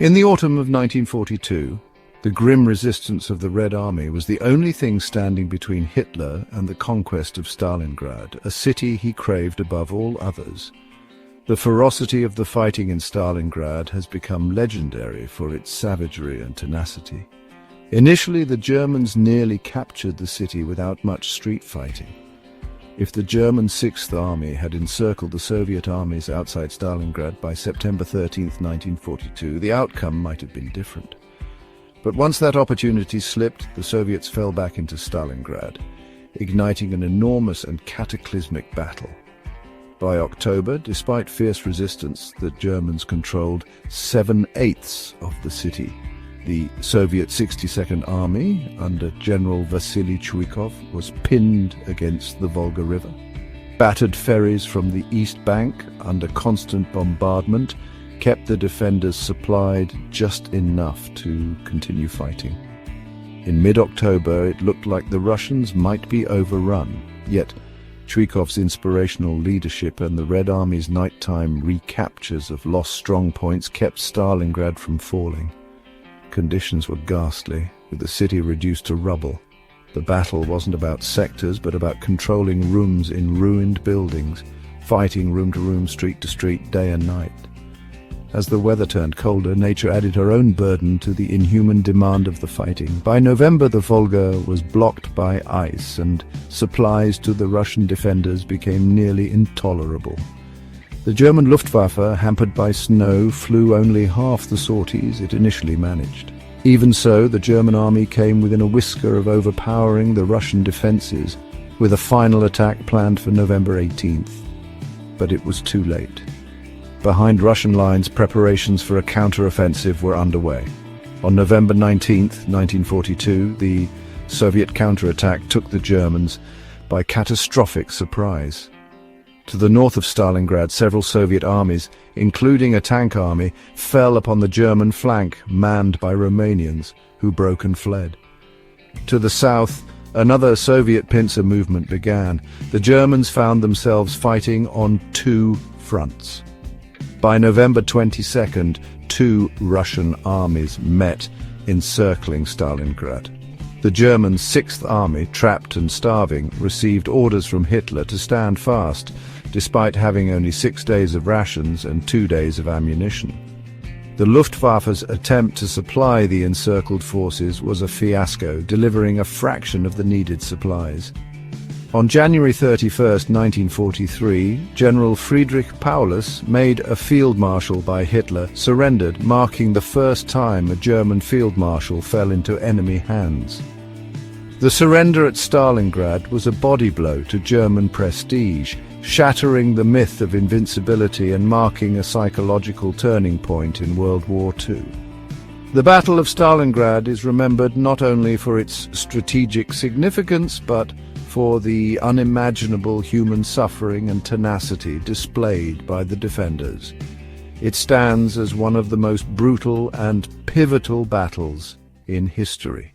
In the autumn of 1942, the grim resistance of the Red Army was the only thing standing between Hitler and the conquest of Stalingrad, a city he craved above all others. The ferocity of the fighting in Stalingrad has become legendary for its savagery and tenacity. Initially, the Germans nearly captured the city without much street fighting. If the German Sixth Army had encircled the Soviet armies outside Stalingrad by September 13, 1942, the outcome might have been different. But once that opportunity slipped, the Soviets fell back into Stalingrad, igniting an enormous and cataclysmic battle. By October, despite fierce resistance, the Germans controlled 7/8 of the city. The Soviet 62nd Army, under General Vasily Chuikov, was pinned against the Volga River. Battered ferries from the East Bank, under constant bombardment, kept the defenders supplied just enough to continue fighting. In mid-October, it looked like the Russians might be overrun, yet Chuikov's inspirational leadership and the Red Army's nighttime recaptures of lost strongpoints kept Stalingrad from falling. Conditions were ghastly, with the city reduced to rubble. The battle wasn't about sectors, but about controlling rooms in ruined buildings, fighting room to room, street to street, day and night. As the weather turned colder, nature added her own burden to the inhuman demand of the fighting. By November, the Volga was blocked by ice, and supplies to the Russian defenders became nearly intolerable. The German Luftwaffe, hampered by snow, flew only half the sorties it initially managed. Even so, the German army came within a whisker of overpowering the Russian defences, with a final attack planned for November 18th. But it was too late. Behind Russian lines, preparations for a counter-offensive were underway. On November 19, 1942, the Soviet counterattack took the Germans by catastrophic surprise. To the north of Stalingrad, several Soviet armies, including a tank army, fell upon the German flank, manned by Romanians, who broke and fled. To the south, another Soviet pincer movement began. The Germans found themselves fighting on two fronts. By November 22nd, two Russian armies met, encircling Stalingrad. The German Sixth Army, trapped and starving, received orders from Hitler to stand fast, despite having only 6 days of rations and 2 days of ammunition. The Luftwaffe's attempt to supply the encircled forces was a fiasco, delivering a fraction of the needed supplies. On January 31, 1943, General Friedrich Paulus, made a field marshal by Hitler, surrendered, marking the first time a German field marshal fell into enemy hands. The surrender at Stalingrad was a body blow to German prestige, shattering the myth of invincibility and marking a psychological turning point in World War II. The Battle of Stalingrad is remembered not only for its strategic significance, but for the unimaginable human suffering and tenacity displayed by the defenders. It stands as one of the most brutal and pivotal battles in history.